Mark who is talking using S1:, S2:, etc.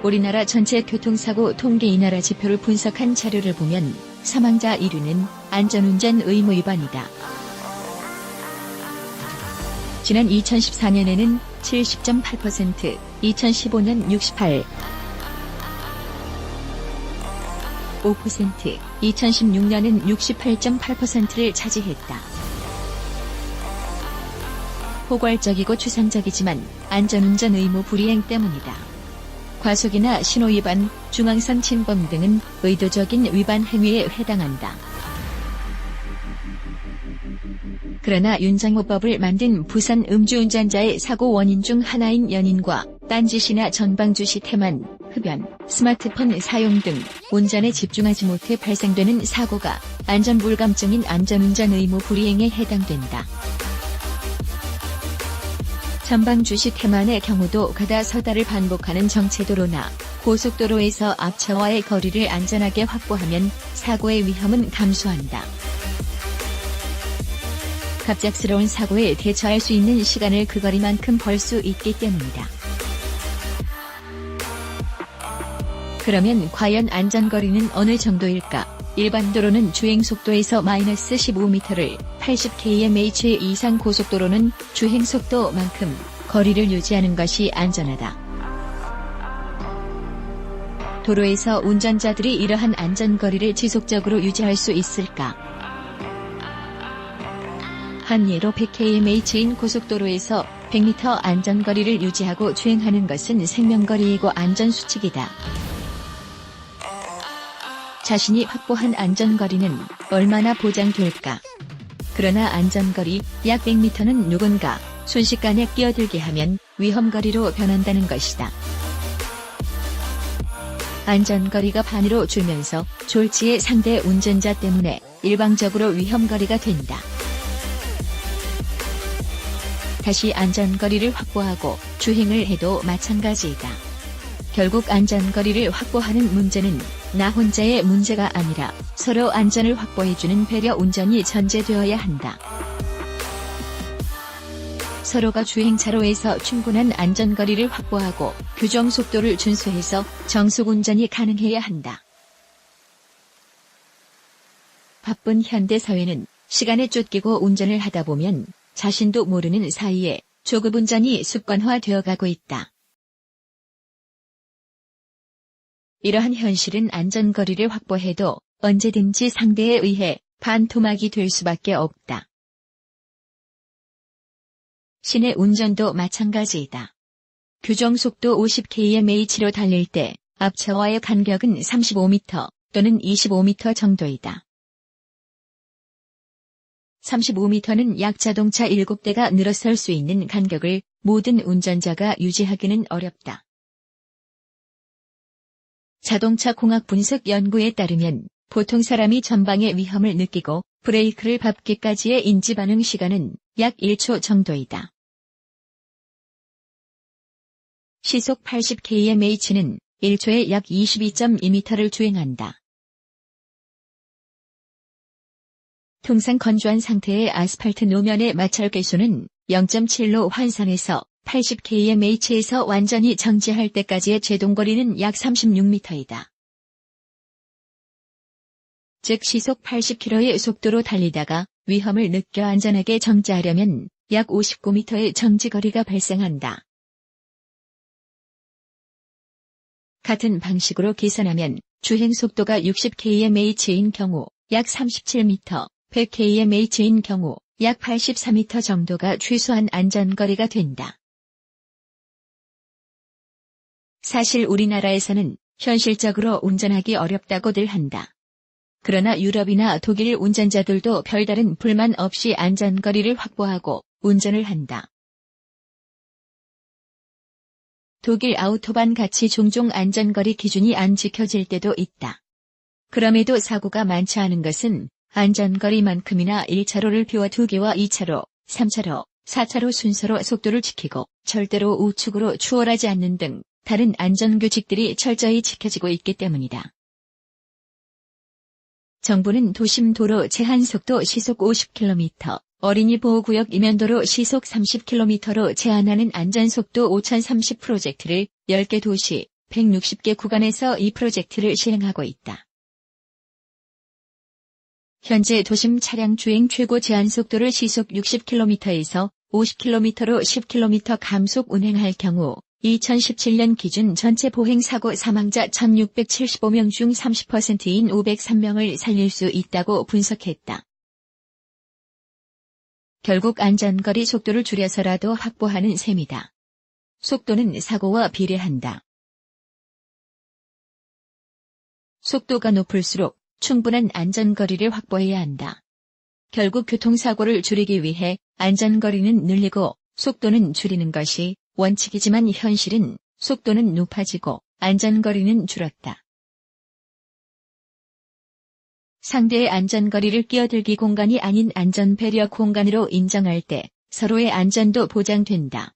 S1: 우리나라 전체 교통사고 통계 인하라 지표를 분석한 자료를 보면 사망자 1위는 안전운전 의무 위반이다. 지난 2014년에는 70.8%, 2015년 68.5%, 2016년은 68.8%를 차지했다. 포괄적이고 추상적이지만 안전운전 의무 불이행 때문이다. 과속이나 신호위반, 중앙선 침범 등은 의도적인 위반 행위에 해당한다. 그러나 윤정호법을 만든 부산 음주운전자의 사고 원인 중 하나인 연인과 딴짓이나 전방주시 태만, 흡연, 스마트폰 사용 등 운전에 집중하지 못해 발생되는 사고가 안전불감증인 안전운전 의무 불이행에 해당된다. 전방주시 태만의 경우도 가다 서다를 반복하는 정체도로나 고속도로에서 앞차와의 거리를 안전하게 확보하면 사고의 위험은 감소한다. 갑작스러운 사고에 대처할 수 있는 시간을 그 거리만큼 벌 수 있기 때문이다. 그러면 과연 안전거리는 어느 정도일까? 일반 도로는 주행속도에서 마이너스 15m를, 80km/h 이상 고속도로는 주행속도만큼 거리를 유지하는 것이 안전하다. 도로에서 운전자들이 이러한 안전거리를 지속적으로 유지할 수 있을까? 한 예로 100km/h인 고속도로에서 100m 안전거리를 유지하고 주행하는 것은 생명거리이고 안전수칙이다. 자신이 확보한 안전거리는 얼마나 보장될까? 그러나 안전거리 약 100m는 누군가 순식간에 끼어들게 하면 위험거리로 변한다는 것이다. 안전거리가 반으로 줄면서 졸지의 상대 운전자 때문에 일방적으로 위험거리가 된다. 다시 안전거리를 확보하고 주행을 해도 마찬가지이다. 결국 안전거리를 확보하는 문제는 나 혼자의 문제가 아니라 서로 안전을 확보해주는 배려 운전이 전제되어야 한다. 서로가 주행차로에서 충분한 안전거리를 확보하고 규정 속도를 준수해서 정속 운전이 가능해야 한다. 바쁜 현대사회는 시간에 쫓기고 운전을 하다 보면 자신도 모르는 사이에 조급운전이 습관화되어 가고 있다. 이러한 현실은 안전거리를 확보해도 언제든지 상대에 의해 반토막이 될 수밖에 없다. 시내 운전도 마찬가지이다. 규정속도 50km/h로 달릴 때 앞차와의 간격은 35m 또는 25m 정도이다. 35m는 약 자동차 7대가 늘어설 수 있는 간격을 모든 운전자가 유지하기는 어렵다. 자동차 공학 분석 연구에 따르면 보통 사람이 전방의 위험을 느끼고 브레이크를 밟기까지의 인지 반응 시간은 약 1초 정도이다. 시속 80km/h는 1초에 약 22.2m를 주행한다. 통상 건조한 상태의 아스팔트 노면의 마찰 계수는 0.7로 환산해서 80km/h에서 완전히 정지할 때까지의 제동거리는 약 36m이다. 즉 시속 80km의 속도로 달리다가 위험을 느껴 안전하게 정지하려면 약 59m의 정지거리가 발생한다. 같은 방식으로 계산하면 주행속도가 60km/h인 경우 약 37m, 100km/h인 경우 약 84m 정도가 최소한 안전거리가 된다. 사실 우리나라에서는 현실적으로 운전하기 어렵다고들 한다. 그러나 유럽이나 독일 운전자들도 별다른 불만 없이 안전거리를 확보하고 운전을 한다. 독일 아우토반 같이 종종 안전거리 기준이 안 지켜질 때도 있다. 그럼에도 사고가 많지 않은 것은 안전거리만큼이나 1차로를 비워 2개와 2차로, 3차로, 4차로 순서로 속도를 지키고 절대로 우측으로 추월하지 않는 등 다른 안전규칙들이 철저히 지켜지고 있기 때문이다. 정부는 도심 도로 제한속도 시속 50km, 어린이 보호구역 이면도로 시속 30km로 제한하는 안전속도 5030 프로젝트를 10개 도시, 160개 구간에서 이 프로젝트를 실행하고 있다. 현재 도심 차량 주행 최고 제한속도를 시속 60km에서 50km로 10km 감속 운행할 경우 2017년 기준 전체 보행사고 사망자 1675명 중 30%인 503명을 살릴 수 있다고 분석했다. 결국 안전거리 속도를 줄여서라도 확보하는 셈이다. 속도는 사고와 비례한다. 속도가 높을수록 충분한 안전거리를 확보해야 한다. 결국 교통사고를 줄이기 위해 안전거리는 늘리고 속도는 줄이는 것이 원칙이지만 현실은 속도는 높아지고 안전거리는 줄었다. 상대의 안전거리를 끼어들기 공간이 아닌 안전배려 공간으로 인정할 때 서로의 안전도 보장된다.